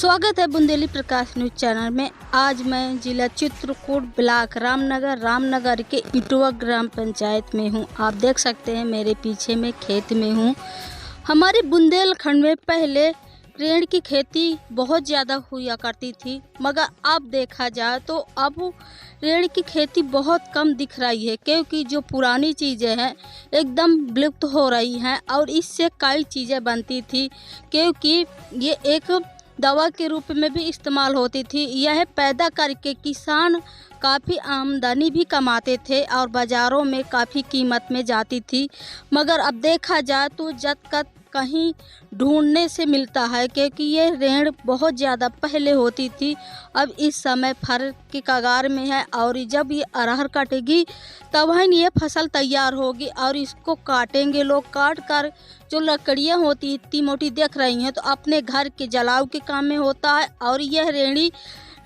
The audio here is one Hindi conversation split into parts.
स्वागत है बुंदेली प्रकाश न्यूज चैनल में। आज मैं जिला चित्रकूट ब्लॉक रामनगर के इटवा ग्राम पंचायत में हूं। आप देख सकते हैं मेरे पीछे में खेत में हूं। हमारे बुंदेलखंड में पहले रेड़ की खेती बहुत ज़्यादा हुआ करती थी, मगर अब देखा जाए तो अब रेड़ की खेती बहुत कम दिख रही है, क्योंकि जो पुरानी चीज़ें हैं एकदम विलुप्त हो रही हैं। और इससे कई चीज़ें बनती थी, क्योंकि ये एक दवा के रूप में भी इस्तेमाल होती थी। यह पैदा करके किसान काफ़ी आमदनी भी कमाते थे और बाज़ारों में काफ़ी कीमत में जाती थी। मगर अब देखा जाए तो जब कहीं ढूंढने से मिलता है, क्योंकि ये रेड़ बहुत ज़्यादा पहले होती थी। अब इस समय फर के कगार में है और जब ये अरहर कटेगी तब ये फसल तैयार होगी और इसको काटेंगे लोग। काट कर जो लकड़ियाँ होती इतनी मोटी देख रही हैं तो अपने घर के जलाव के काम में होता है। और यह रेड़ी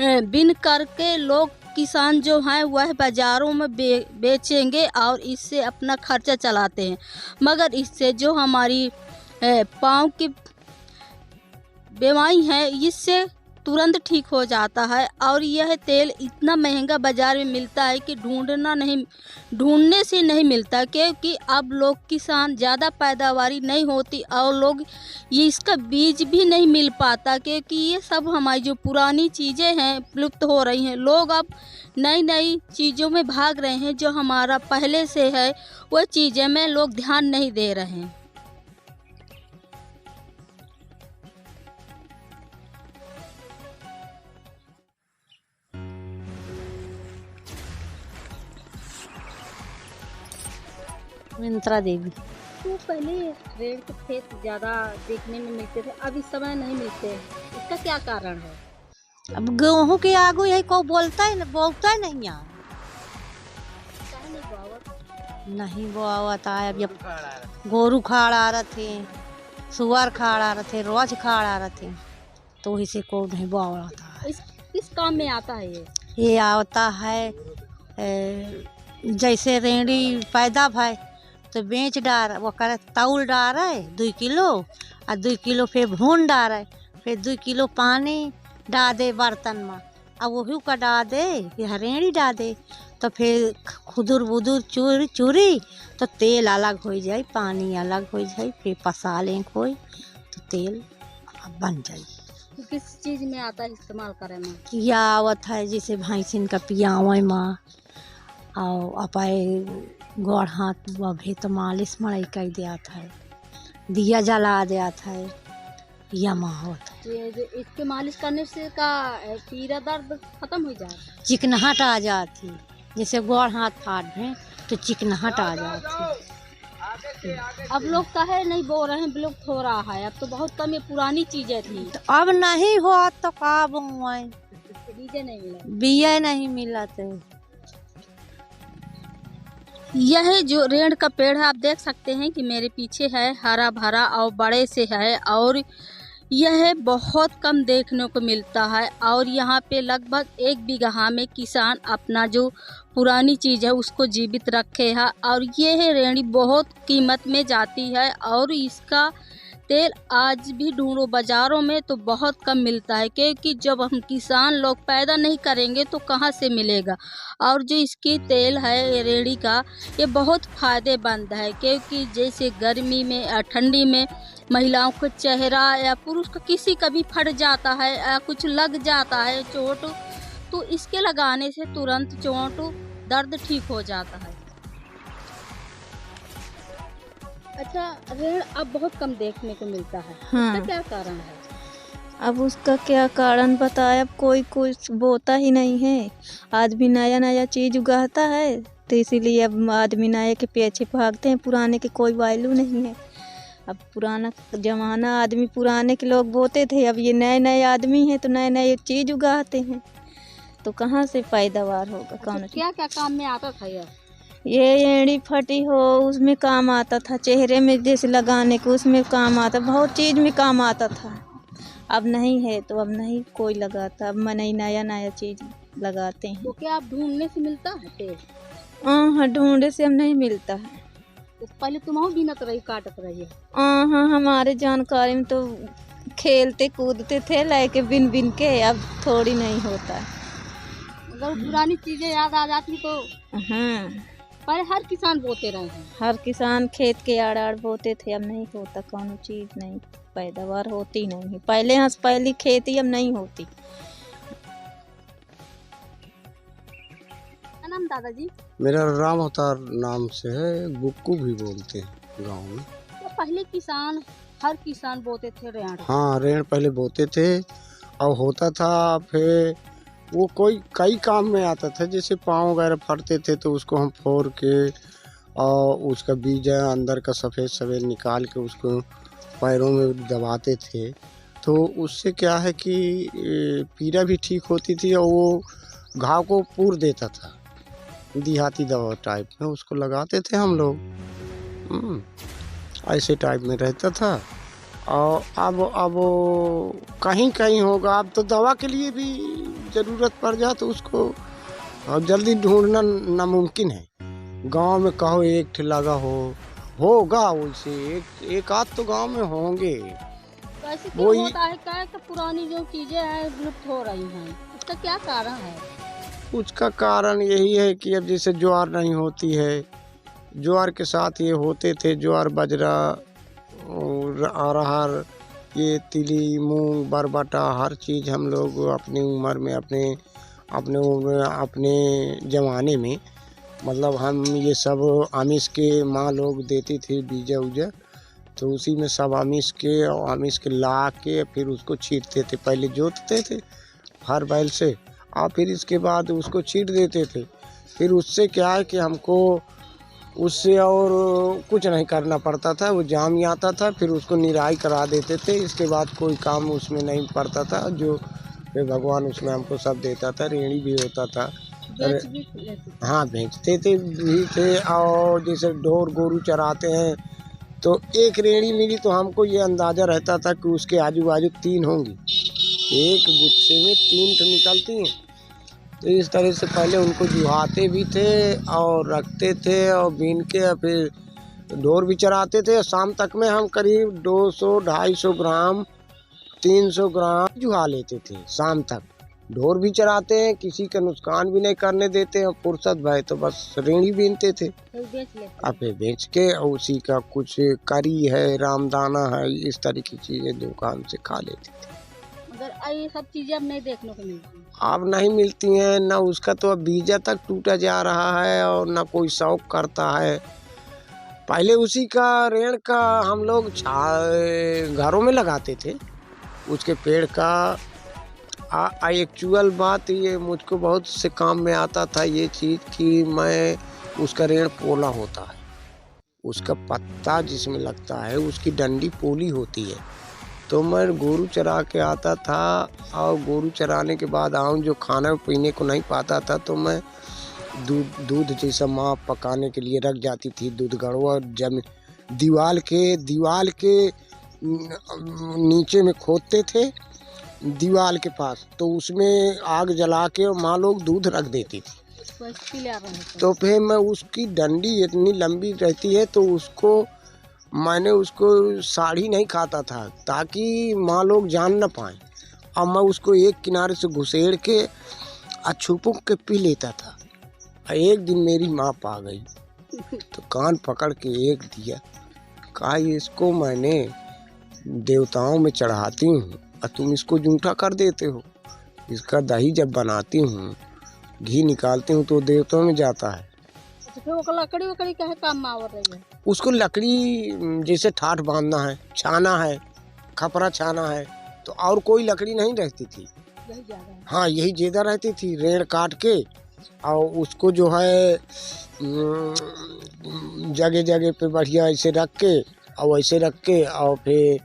बिन करके लोग किसान जो हैं वह बाज़ारों में बेचेंगे और इससे अपना खर्चा चलाते हैं। मगर इससे जो हमारी पाँव की बीमारी है इससे तुरंत ठीक हो जाता है। और यह तेल इतना महंगा बाज़ार में मिलता है कि ढूंढने से नहीं मिलता, क्योंकि अब लोग किसान ज़्यादा पैदावारी नहीं होती और लोग ये इसका बीज भी नहीं मिल पाता, क्योंकि ये सब हमारी जो पुरानी चीज़ें हैं विलुप्त हो रही हैं। लोग अब नई चीज़ों में भाग रहे हैं। जो हमारा पहले से है वह चीज़ें में लोग ध्यान नहीं दे रहे हैं। मिंत्रा देवी। तो पहले रेड़ के खेत ज़्यादा देखने में मिलते थे, अब इस समय नहीं मिलते। इसका क्या कारण है? अब गेहूं के आगू यही को बोलता है नहीं यहाँ नहीं बोआता है। अब ये गोरू खाड़ आ रहे थे, सुअर खाड़ आ रहे थे, रोज खाड़ आ रहे थे, तो इसे को नहीं बोआता है। किस काम में आता है ये आता है जैसे रेड़ी पैदा भाई तो बेच डार वो करे तौल डार है 2 किलो और 2 किलो फिर भून डार है, फिर 2 किलो पानी डाल दे बर्तन में, अब वही का डाल दे ये हरेड़ी डाल दे, तो फिर खुदुर बुदुर चूरी तो तेल अलग हो जाए, पानी अलग हो जाए, फिर पसा लें कोई तो तेल बन जाए। किस चीज़ में आता है इस्तेमाल करे में? या आवत है जैसे भैंसिन का पियावे माँ और अपाए गोड़ हाथ भी तो मालिश मड़ाई कर दिया था, दिया जला दिया था, यमा होता है। इसके मालिश करने से का पीड़ा दर्द खत्म हो जाए, चिकनाहट आ जाती, जैसे गोड़ हाथ फाट में तो चिकनाहट आ जाती। अब लोग कहे नहीं बो रहे हैं, विलुप्त हो रहा है। अब तो बहुत कम ये पुरानी चीजें थी, तो अब नहीं हो तो का बोए, बिया नहीं मिला थे। यह जो रेड़ का पेड़ है आप देख सकते हैं कि मेरे पीछे है, हरा भरा और बड़े से है और यह बहुत कम देखने को मिलता है। और यहाँ पे लगभग 1 बीघा में किसान अपना जो पुरानी चीज़ है उसको जीवित रखे है। और यह रेड़ी बहुत कीमत में जाती है और इसका तेल आज भी ढूंढो बाज़ारों में तो बहुत कम मिलता है, क्योंकि जब हम किसान लोग पैदा नहीं करेंगे तो कहाँ से मिलेगा। और जो इसकी तेल है रेड़ी का ये बहुत फ़ायदेमंद है, क्योंकि जैसे गर्मी में या ठंडी में महिलाओं को चेहरा या पुरुष का किसी का भी फट जाता है या कुछ लग जाता है चोट, तो इसके लगाने से तुरंत चोट दर्द ठीक हो जाता है। अच्छा, रेड़ अब बहुत कम देखने को मिलता है। हाँ। इसका क्या कारण है? अब उसका क्या कारण बताए, अब कोई कुछ बोता ही नहीं है। आदमी नया चीज़ उगाता है तो इसीलिए अब आदमी नए के पीछे भागते हैं, पुराने के कोई वैल्यू नहीं है। अब पुराना जमाना आदमी पुराने के लोग बोते थे, अब ये नए आदमी हैं तो नए चीज़ उगाते हैं, तो कहाँ से पैदावार होगा। कौन क्या क्या काम में आता था ये एड़ी फटी हो उसमें काम आता था, चेहरे में जैसे लगाने को उसमें काम आता, बहुत चीज़ में काम आता था। अब नहीं है तो अब नहीं कोई लगाता, अब मैं नया चीज़ लगाते हैं। तो क्या आप ढूंढने से मिलता है तेल? हाँ, ढूंढे से अब नहीं मिलता है। तो पहले तुम बिनत रही काटत रही है? हाँ, हमारे जानकारी में तो खेलते कूदते थे लेके बिन बिन के, अब थोड़ी नहीं होता। अगर पुरानी चीजें याद आ जाती तो हाँ, पर हर किसान बोते रहे हैं। हर किसान खेत के आड़ आड़ बोते थे, अब नहीं होता कौनो चीज, नहीं पैदावार होती नहीं है। पहले पहली खेती अब नहीं होती। क्या नाम दादाजी? मेरा राम अवतार नाम से है, बुक्कू भी बोलते हैं गांव में। तो पहले किसान, हर किसान बोते थे रेड़। हाँ, रेड़ पहले बोते थे और होता था। फिर वो कई काम में आता था, जैसे पाँव वगैरह फटते थे तो उसको हम फोड़ के और उसका बीज अंदर का सफ़ेद सफ़ेद निकाल के उसको पैरों में दबाते थे। तो उससे क्या है कि पीड़ा भी ठीक होती थी और वो घाव को पूर देता था। देहाती दवा टाइप में उसको लगाते थे हम लोग। ऐसे टाइप में रहता था। और अब कहीं कहीं होगा, अब तो दवा के लिए भी ज़रूरत पड़ जाए तो उसको अब जल्दी ढूंढना नामुमकिन है। गांव में कहो एक ठे लगा होगा वैसे एक आध तो गांव में होंगे। तो ऐसे क्यों होता है? क्या है कि पुरानी जो चीजें हैं विलुप्त हो रही हैं, उसका क्या कारण है? उसका कारण यही है कि अब जैसे ज्वार नहीं होती है, ज्वार के साथ ये होते थे ज्वार बाजरा और अरहर, ये तिली मूंग बरबटा, हर चीज़ हम लोग अपनी उम्र में अपने ज़माने में मतलब हम ये सब आमिष के माँ लोग देती थी बीजा उजा, तो उसी में सब आमिष के ला के फिर उसको छींटते थे। पहले जोतते थे हर बैल से और फिर इसके बाद उसको छींट देते थे। फिर उससे क्या है कि हमको उससे और कुछ नहीं करना पड़ता था, वो जाम ही आता था, फिर उसको निराई करा देते थे। इसके बाद कोई काम उसमें नहीं पड़ता था, जो फिर भगवान उसमें हमको सब देता था। रेड़ी भी होता था, हाँ बेचते थे भी थे। और जैसे ढोर गोरू चराते हैं तो एक रेड़ी मिली तो हमको ये अंदाज़ा रहता था कि उसके आजू बाजू 3 होंगी, एक गुच्छे में 3 तो निकलती हैं। तो इस तरह से पहले उनको जुहाते भी थे और रखते थे और बीन के फिर ढोर भी चराते थे। शाम तक में हम करीब 200-250 ग्राम 300 ग्राम जुहा लेते थे शाम तक। ढोर भी चराते हैं, किसी का नुकसान भी नहीं करने देते और फुर्सत भाई तो बस रेड़ी बीनते थे और फिर बेच के उसी का कुछ करी है, रामदाना है, इस तरह की चीज़ें दुकान से खा लेते थे। मगर ये सब चीजें अब नहीं देखने को मिलती, अब नहीं मिलती हैं। न उसका तो अब बीजा तक टूटा जा रहा है और न कोई शौक करता है। पहले उसी का रेड़ का हम लोग घरों में लगाते थे, उसके पेड़ का। एक्चुअल बात ये मुझको बहुत से काम में आता था ये चीज़ कि मैं उसका रेड़ पोला होता है, उसका पत्ता जिसमें लगता है उसकी डंडी पोली होती है। तो मैं गोरू चरा के आता था और गोरू चराने के बाद जो खाना पीने को नहीं पाता था तो मैं दूध जैसा माँ पकाने के लिए रख जाती थी। दूध गड़वा जब दीवाल के नीचे में खोदते थे दीवाल के पास, तो उसमें आग जला के माँ लोग दूध रख देती थी। तो फिर मैं उसकी डंडी इतनी लंबी रहती है तो मैंने उसको साड़ी नहीं खाता था ताकि माँ लोग जान न पाएँ, और मैं उसको एक किनारे से घुसेड़ के छुपक के पी लेता था। एक दिन मेरी माँ पा गई तो कान पकड़ के एक दिया, कहा इसको मैंने देवताओं में चढ़ाती हूँ और तुम इसको जूठा कर देते हो। इसका दही जब बनाती हूँ, घी निकालती हूँ तो देवताओं में जाता है। लकड़ी का काम में आवर रही है। उसको लकड़ी जैसे ठाठ बांधना है, छाना है, खपरा छाना है, तो और कोई लकड़ी नहीं रहती थी। हाँ, यही ज्यादा रहती थी। रेड़ काट के और उसको जो है जगह जगह पे बढ़िया ऐसे रख के और ऐसे रख के और फिर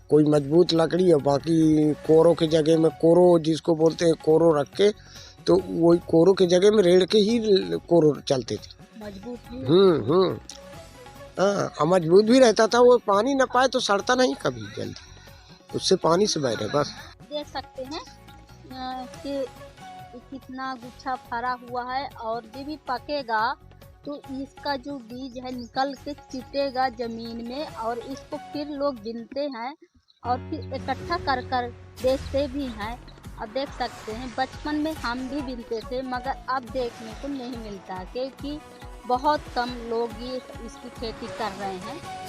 कोई मजबूत लकड़ी और बाकी कोरों के जगह में कोरो जिसको बोलते हैं कोरो रख के, तो वही कोरो के जगह में रेड़ के ही कोरो चलते थे। मजबूत हाँ, मजबूत भी रहता था। वो पानी न पाए तो सड़ता नहीं कभी जल्दी, उससे पानी से बह रहे बस। देख सकते हैं कि कितना गुच्छा फरा हुआ है और जब भी पकेगा तो इसका जो बीज है निकल के चिटेगा जमीन में और इसको फिर लोग बीनते हैं और फिर इकट्ठा कर कर बेचते भी हैं। अब देख सकते हैं बचपन में हम भी बिनते थे, मगर अब देखने को नहीं मिलता क्योंकि बहुत कम लोग ये इसकी खेती कर रहे हैं।